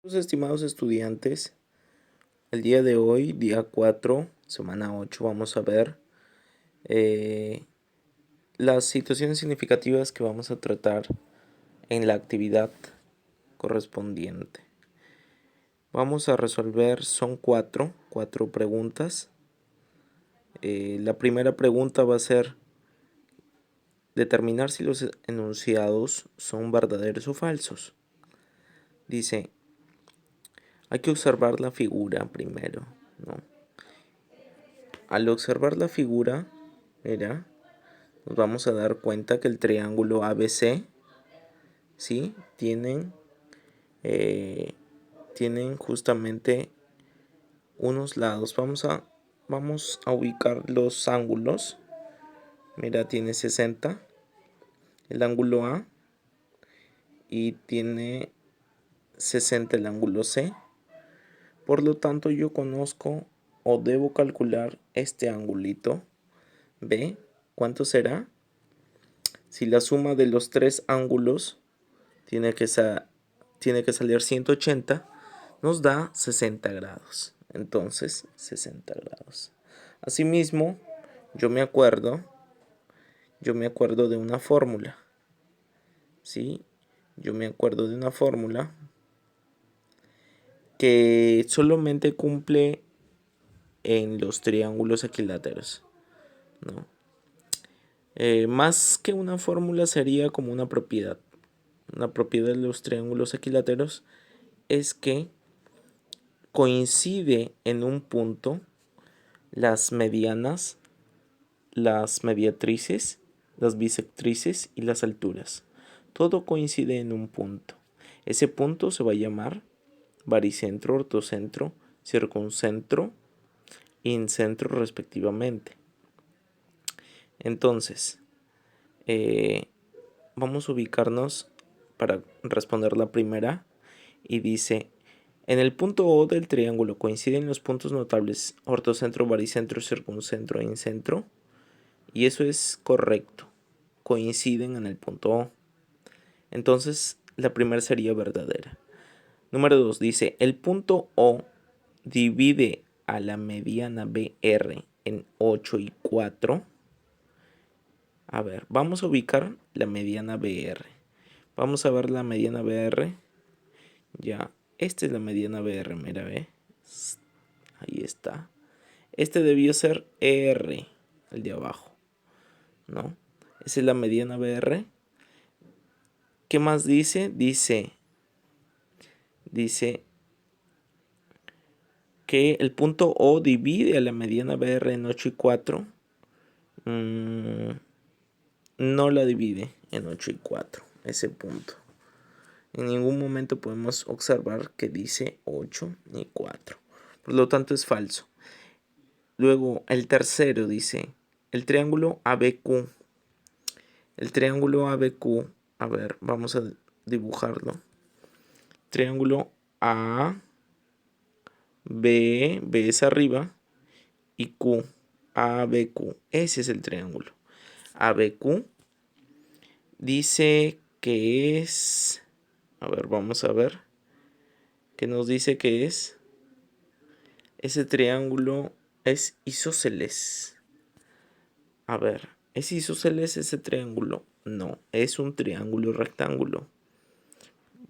Estimados estudiantes, el día de hoy, día 4, semana 8, vamos a ver las situaciones significativas que vamos a tratar en la actividad correspondiente. Vamos a resolver, son cuatro preguntas. La primera pregunta va a ser determinar si los enunciados son verdaderos o falsos. Dice, hay que observar la figura primero, ¿no? Al observar la figura, mira, nos vamos a dar cuenta que el triángulo ABC, ¿sí? Tienen justamente unos lados. Vamos a ubicar los ángulos. Mira, tiene 60 el ángulo A y tiene 60 el ángulo C. Por lo tanto, yo conozco o debo calcular este angulito B. ¿Cuánto será? Si la suma de los tres ángulos tiene que salir 180, nos da 60 grados. Entonces, 60 grados. Asimismo, yo me acuerdo de una fórmula. ¿Sí? Yo me acuerdo de una fórmula que solamente cumple en los triángulos equiláteros, ¿no? Más que una fórmula sería como una propiedad. Una propiedad de los triángulos equiláteros es que coincide en un punto las medianas, las mediatrices, las bisectrices y las alturas. Todo coincide en un punto. Ese punto se va a llamar baricentro, ortocentro, circuncentro, incentro respectivamente. Entonces, vamos a ubicarnos para responder la primera y dice, en el punto O del triángulo coinciden los puntos notables ortocentro, baricentro, circuncentro e incentro, y eso es correcto, coinciden en el punto O. Entonces la primera sería verdadera. Número 2 dice, el punto O divide a la mediana BR en 8 y 4. A ver, vamos a ubicar la mediana BR. Vamos a ver la mediana BR. Ya, esta es la mediana BR, mira, ve. Ahí está. Este debió ser ER, el de abajo, ¿no? Esa es la mediana BR. ¿Qué más dice? Dice que el punto O divide a la mediana BR en 8 y 4. No la divide en 8 y 4, ese punto. En ningún momento podemos observar que dice 8 ni 4. Por lo tanto es falso. Luego el tercero dice el triángulo ABQ. El triángulo ABQ, a ver, vamos a dibujarlo. Triángulo A, B es arriba y Q, ABQ. Ese es el triángulo. ABQ dice que es, a ver, vamos a ver, que nos dice que es, ese triángulo es isósceles. A ver, ¿es isósceles ese triángulo? No, es un triángulo rectángulo.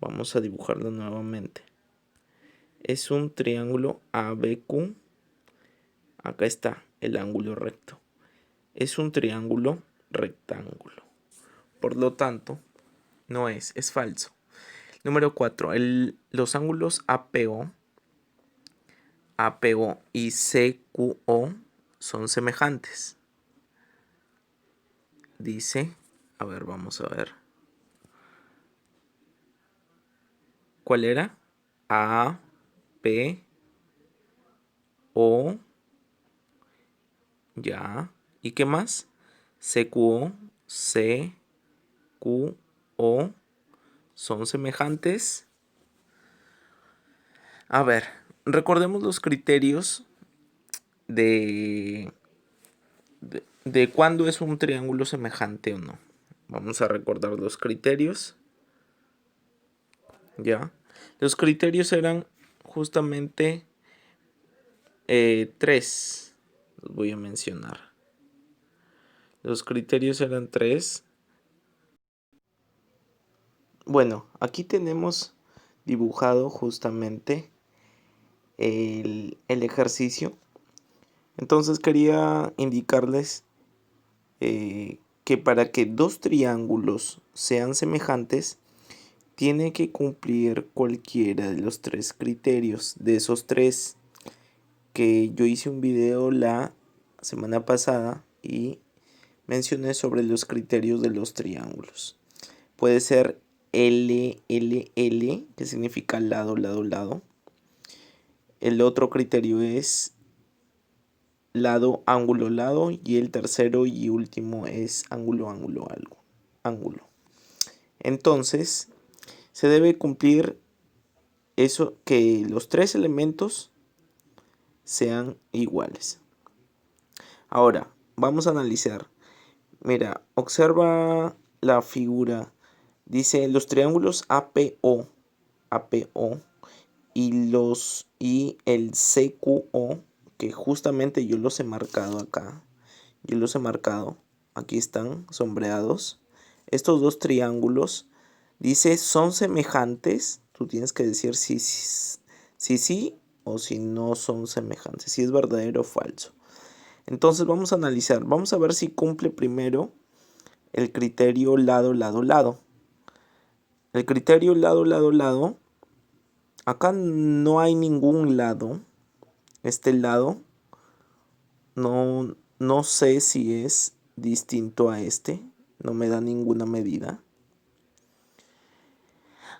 Vamos a dibujarlo nuevamente. Es un triángulo ABQ. Acá está el ángulo recto. Es un triángulo rectángulo. Por lo tanto, no es falso. Número 4. Los ángulos APO y CQO son semejantes. Dice, a ver, vamos a ver. ¿Cuál era? A, P, O, ya. ¿Y qué más? CQO, C, Q, O son semejantes. A ver, recordemos los criterios de cuándo es un triángulo semejante o no. Vamos a recordar los criterios. Ya. Los criterios eran justamente tres. Los voy a mencionar. Los criterios eran tres. Bueno, aquí tenemos dibujado justamente el ejercicio. Entonces quería indicarles que para que dos triángulos sean semejantes, tiene que cumplir cualquiera de los tres criterios. De esos tres, que yo hice un video la semana pasada y mencioné sobre los criterios de los triángulos. Puede ser L, L, L, que significa lado, lado, lado. El otro criterio es lado, ángulo, lado. Y el tercero y último es ángulo, ángulo, algo, ángulo. Entonces, se debe cumplir eso, que los tres elementos sean iguales. Ahora, vamos a analizar. Mira, observa la figura. Dice los triángulos APO, APO y el CQO, que justamente yo los he marcado acá. Yo los he marcado. Aquí están sombreados. Estos dos triángulos, dice, son semejantes. Tú tienes que decir si sí o si no son semejantes, si es verdadero o falso. Entonces vamos a analizar. Vamos a ver si cumple primero el criterio lado, lado, lado. El criterio lado, lado, lado. Acá no hay ningún lado. Este lado no sé si es distinto a este. No me da ninguna medida.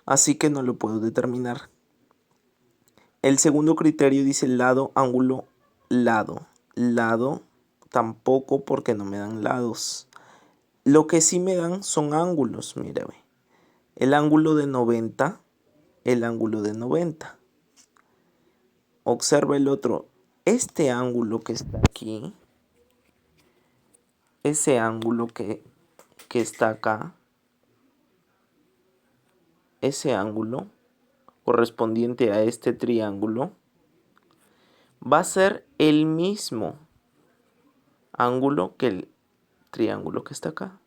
Así que no lo puedo determinar. El segundo criterio dice lado, ángulo, lado. Lado tampoco, porque no me dan lados. Lo que sí me dan son ángulos, mira, ve. El ángulo de 90, el ángulo de 90. Observa el otro. Este ángulo que está aquí, ese ángulo que está acá, ese ángulo correspondiente a este triángulo, va a ser el mismo ángulo que el triángulo que está acá.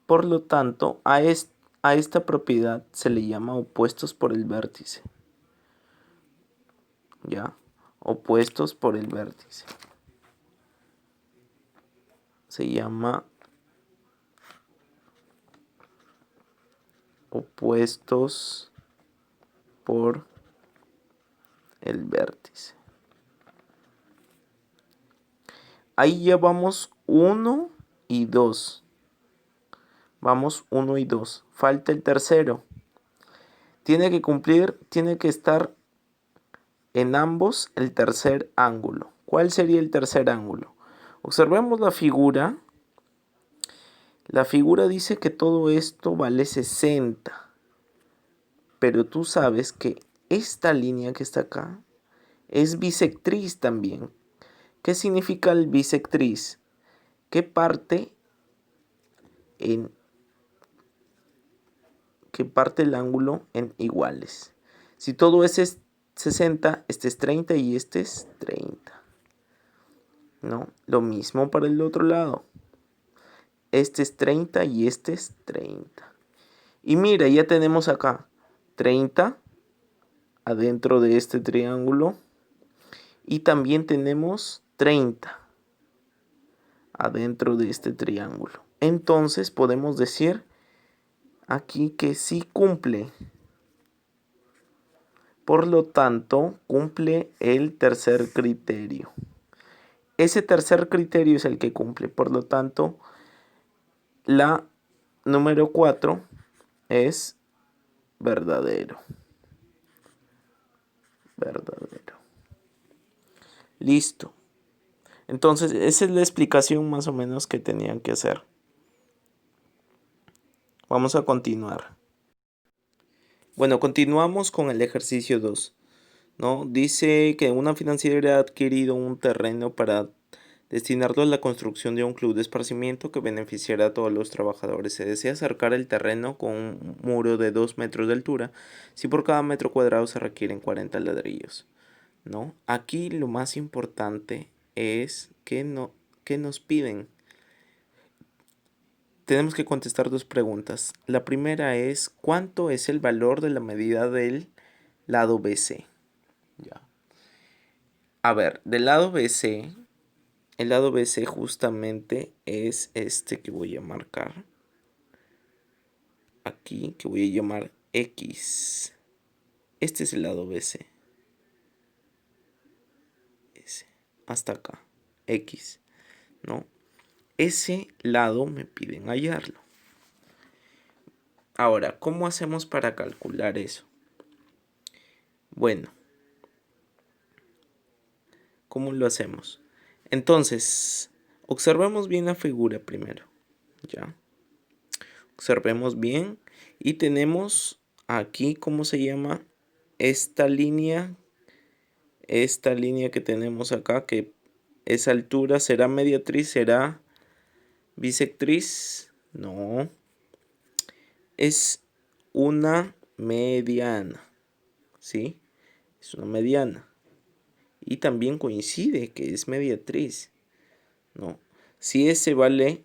Por lo tanto, a esta propiedad se le llama opuestos por el vértice. ¿Ya? Opuestos por el vértice. Se llama opuestos por el vértice. Ahí ya vamos 1 y 2. Vamos 1 y 2. Falta el tercero. Tiene que estar en ambos el tercer ángulo. ¿Cuál sería el tercer ángulo? Observemos la figura. La figura dice que todo esto vale 60. Pero tú sabes que esta línea que está acá es bisectriz también. ¿Qué significa el bisectriz? Que parte el ángulo en iguales. Si todo es 60, este es 30 y este es 30. ¿No? Lo mismo para el otro lado. Este es 30 y este es 30. Y mira, ya tenemos acá 30 adentro de este triángulo. Y también tenemos 30 adentro de este triángulo. Entonces podemos decir aquí que sí cumple. Por lo tanto, cumple el tercer criterio. Ese tercer criterio es el que cumple. Por lo tanto, la número 4 es verdadero. Verdadero. Listo. Entonces, esa es la explicación más o menos que tenían que hacer. Vamos a continuar. Bueno, continuamos con el ejercicio 2. ¿No? Dice que una financiera ha adquirido un terreno para destinarlo a la construcción de un club de esparcimiento que beneficiará a todos los trabajadores. Se desea cercar el terreno con un muro de 2 metros de altura, si por cada metro cuadrado se requieren 40 ladrillos. ¿No? Aquí lo más importante es que nos piden. Tenemos que contestar dos preguntas. La primera es, ¿cuánto es el valor de la medida del lado BC? Ya. A ver, del lado BC, el lado BC justamente es este que voy a marcar. Aquí, que voy a llamar X. Este es el lado BC. Hasta acá. X. ¿No? Ese lado me piden hallarlo. Ahora, ¿cómo hacemos para calcular eso? Bueno, ¿cómo lo hacemos? Entonces, observemos bien la figura primero. ¿Ya? Observemos bien. Y tenemos aquí, ¿cómo se llama? Esta línea que tenemos acá, que esa altura será mediatriz, será bisectriz. No. Es una mediana. ¿Sí? Es una mediana. Y también coincide que es mediatriz. No. Si ese vale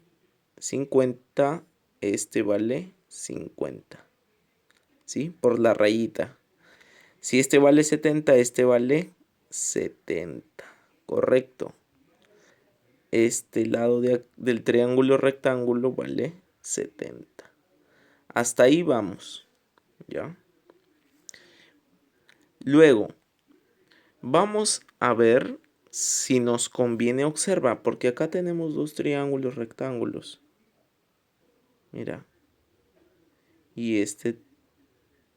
50, este vale 50. ¿Sí? Por la rayita. Si este vale 70, este vale 70. Correcto. Este lado del triángulo rectángulo vale 70. Hasta ahí vamos. ¿Ya? Luego, vamos a ver si nos conviene observar, porque acá tenemos dos triángulos rectángulos. Mira. Y este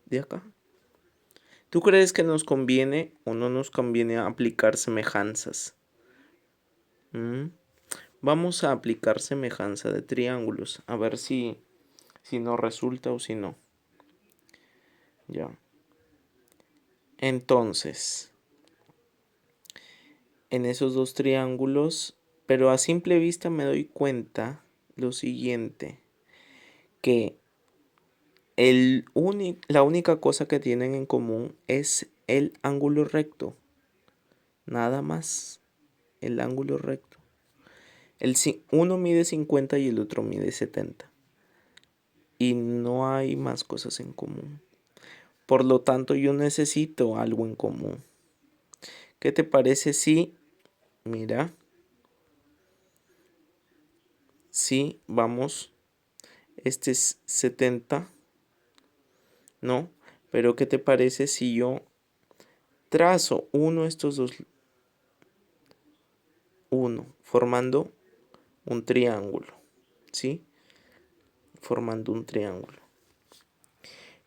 de acá. ¿Tú crees que nos conviene o no nos conviene aplicar semejanzas? Vamos a aplicar semejanza de triángulos. A ver si nos resulta o si no. Ya. Entonces, en esos dos triángulos, pero a simple vista me doy cuenta lo siguiente, que la única cosa que tienen en común es el ángulo recto. Nada más. El ángulo recto. Uno mide 50 y el otro mide 70. Y no hay más cosas en común. Por lo tanto, yo necesito algo en común. ¿Qué te parece si, mira, si vamos, este es 70, ¿no? Pero ¿qué te parece si yo trazo estos dos, formando un triángulo, ¿sí? Formando un triángulo.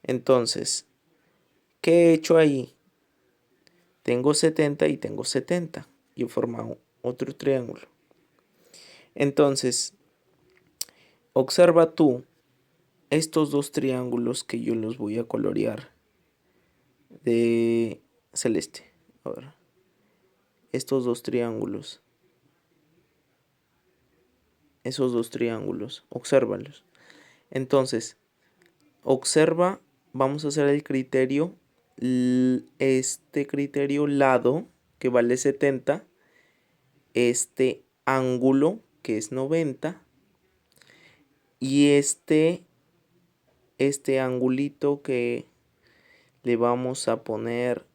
Entonces, ¿qué he hecho ahí? Tengo 70 y tengo 70. Y he formado otro triángulo. Entonces, observa tú estos dos triángulos que yo los voy a colorear de celeste. A ver. Estos dos triángulos. Esos dos triángulos. Obsérvalos. Entonces, observa, vamos a hacer el criterio, este criterio lado, que vale 70, este ángulo, que es 90, y este angulito que le vamos a poner,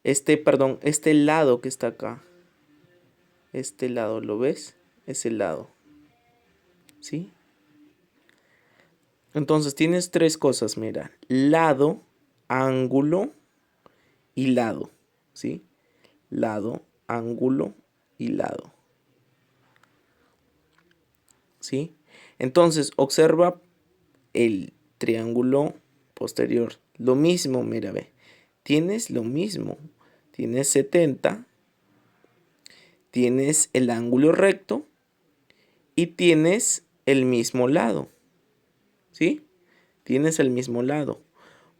este lado que está acá, este lado, ¿lo ves? Es el lado, ¿sí? Entonces tienes tres cosas, mira, lado, ángulo y lado, ¿sí? Lado, ángulo y lado, ¿sí? Entonces observa el triángulo posterior. Lo mismo, mira, ve. Tienes lo mismo. Tienes 70. Tienes el ángulo recto. Y tienes el mismo lado. ¿Sí? Tienes el mismo lado.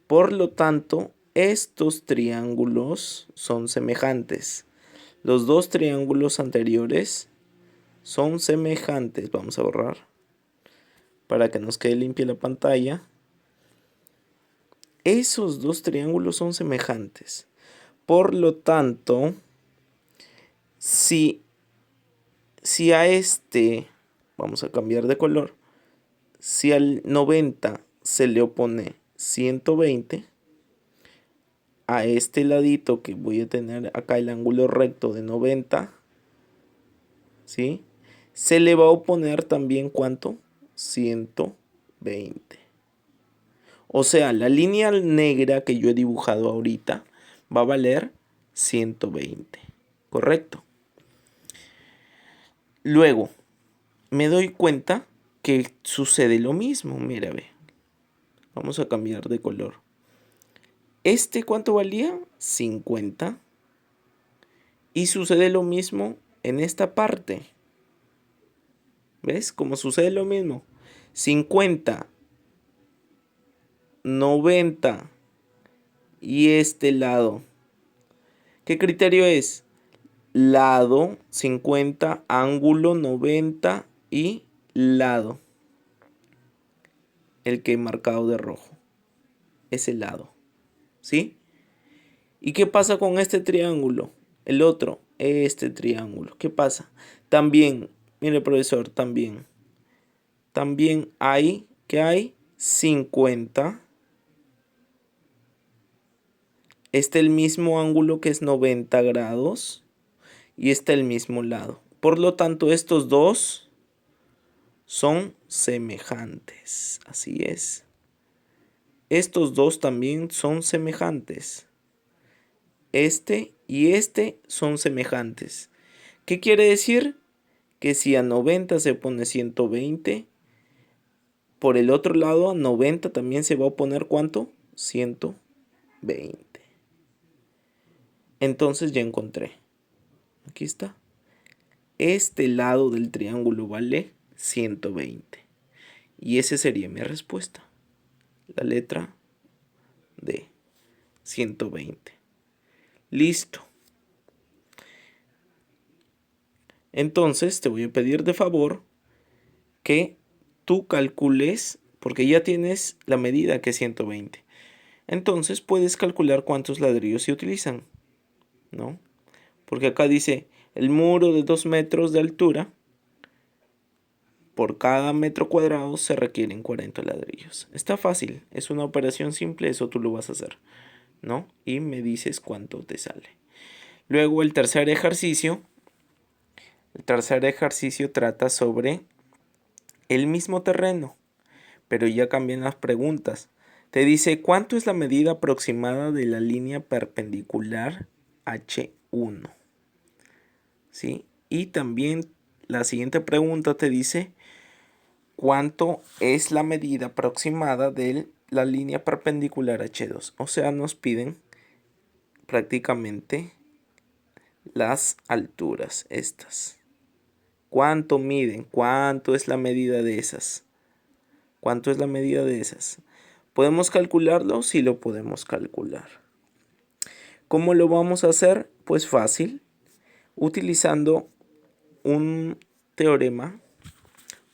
Por lo tanto, estos triángulos son semejantes. Los dos triángulos anteriores son semejantes. Vamos a borrar para que nos quede limpia la pantalla. Esos dos triángulos son semejantes. Por lo tanto, si a este, vamos a cambiar de color, si al 90 se le opone 120, a este ladito que voy a tener acá el ángulo recto de 90, ¿sí? Se le va a oponer también, ¿cuánto? 120. O sea, la línea negra que yo he dibujado ahorita va a valer 120, ¿correcto? Luego, me doy cuenta que sucede lo mismo. Mira, ve. Vamos a cambiar de color. ¿Cuánto valía? 50. Y sucede lo mismo en esta parte. ¿Ves? Como sucede lo mismo. 50, 90 y este lado. ¿Qué criterio es? Lado 50, ángulo 90 y lado. El que he marcado de rojo. Ese lado. ¿Sí? ¿Y qué pasa con este triángulo? El otro, este triángulo. ¿Qué pasa? También, mire profesor, también hay, ¿qué hay? 50. El mismo ángulo que es 90 grados. Y el mismo lado. Por lo tanto, estos dos son semejantes. Así es. Estos dos también son semejantes. Y este son semejantes. ¿Qué quiere decir? Que si a 90 se pone 120, por el otro lado a 90 también se va a poner ¿cuánto? 120. Entonces ya encontré. Aquí está. Este lado del triángulo vale 120. Y esa sería mi respuesta. La letra D. 120. Listo. Entonces te voy a pedir de favor que tú calcules, porque ya tienes la medida que es 120. Entonces puedes calcular cuántos ladrillos se utilizan, ¿no? Porque acá dice el muro de 2 metros de altura, por cada metro cuadrado se requieren 40 ladrillos. Está fácil, es una operación simple, eso tú lo vas a hacer, ¿no? Y me dices cuánto te sale. Luego el tercer ejercicio trata sobre el mismo terreno, pero ya cambian las preguntas. Te dice, ¿cuánto es la medida aproximada de la línea perpendicular H1? ¿Sí? Y también la siguiente pregunta te dice, ¿cuánto es la medida aproximada de la línea perpendicular H2? O sea, nos piden prácticamente las alturas estas. ¿Cuánto miden? ¿Cuánto es la medida de esas? ¿Cuánto es la medida de esas? ¿Podemos calcularlo? Sí lo podemos calcular. ¿Cómo lo vamos a hacer? Pues fácil, utilizando un teorema,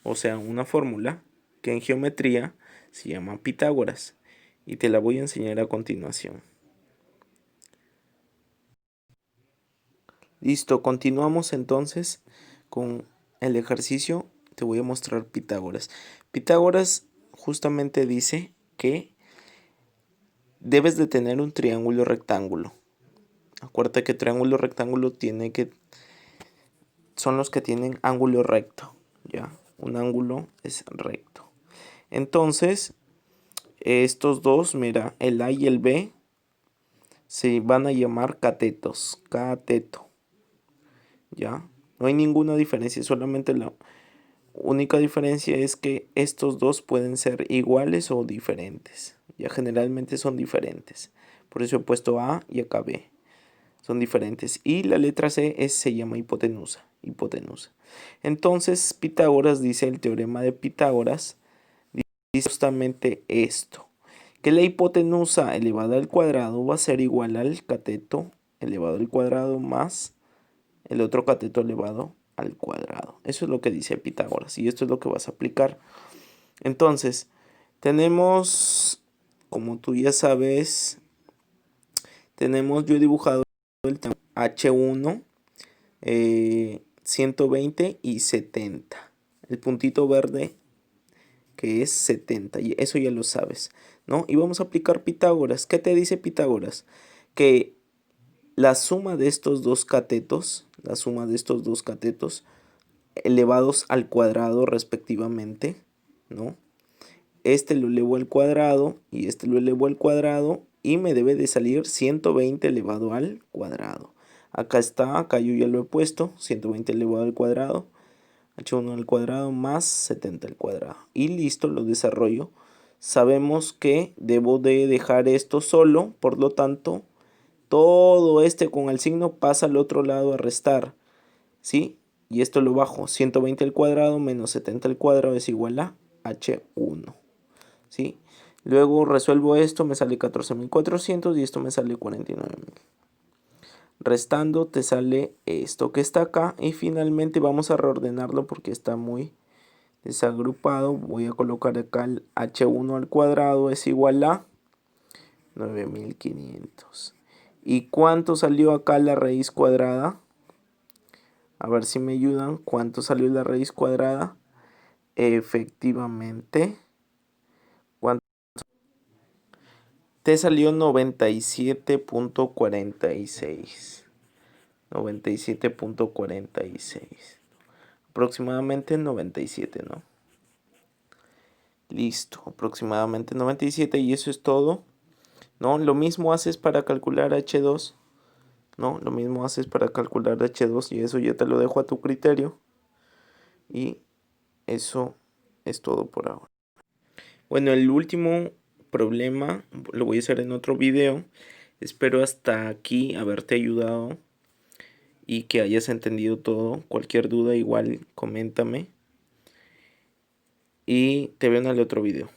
o sea, una fórmula que en geometría se llama Pitágoras y te la voy a enseñar a continuación. Listo, continuamos entonces con el ejercicio. Te voy a mostrar Pitágoras. Pitágoras justamente dice que debes de tener un triángulo rectángulo. Acuérdate que triángulo rectángulo son los que tienen ángulo recto, ¿ya? Un ángulo es recto. Entonces, estos dos, mira, el A y el B se van a llamar catetos, cateto, ¿ya? No hay ninguna diferencia, solamente la única diferencia es que estos dos pueden ser iguales o diferentes. Ya generalmente son diferentes. Por eso he puesto A y acá B. Son diferentes. Y la letra C se llama hipotenusa. Hipotenusa. Entonces Pitágoras dice, el teorema de Pitágoras dice justamente esto. Que la hipotenusa elevada al cuadrado va a ser igual al cateto elevado al cuadrado más el otro cateto elevado al cuadrado. Eso es lo que dice Pitágoras y esto es lo que vas a aplicar. Entonces, tenemos, como tú ya sabes, yo he dibujado el H1, 120 y 70. El puntito verde que es 70, y eso ya lo sabes, ¿no? Y vamos a aplicar Pitágoras. ¿Qué te dice Pitágoras? Que la suma de estos dos catetos, elevados al cuadrado respectivamente, ¿no? Este lo elevo al cuadrado y este lo elevo al cuadrado y me debe de salir 120 elevado al cuadrado. Acá está, acá yo ya lo he puesto, 120 elevado al cuadrado, h1 al cuadrado más 70 al cuadrado. Y listo, lo desarrollo. Sabemos que debo de dejar esto solo, por lo tanto, todo este con el signo pasa al otro lado a restar, ¿sí? Y esto lo bajo, 120 al cuadrado menos 70 al cuadrado es igual a h1, ¿sí? Luego resuelvo esto, me sale 14.400 y esto me sale 49.000. Restando te sale esto que está acá y finalmente vamos a reordenarlo porque está muy desagrupado. Voy a colocar acá el h1 al cuadrado es igual a 9.500. ¿Y cuánto salió acá la raíz cuadrada? A ver si me ayudan. ¿Cuánto salió la raíz cuadrada? Efectivamente, ¿cuánto? Te salió 97.46. 97.46. Aproximadamente 97, ¿no? Listo, aproximadamente 97 y eso es todo, ¿no? Lo mismo haces para calcular H2, ¿no? Lo mismo haces para calcular H2 y eso ya te lo dejo a tu criterio. Y eso es todo por ahora. Bueno, el último problema lo voy a hacer en otro video. Espero hasta aquí haberte ayudado y que hayas entendido todo. Cualquier duda igual coméntame. Y te veo en el otro video.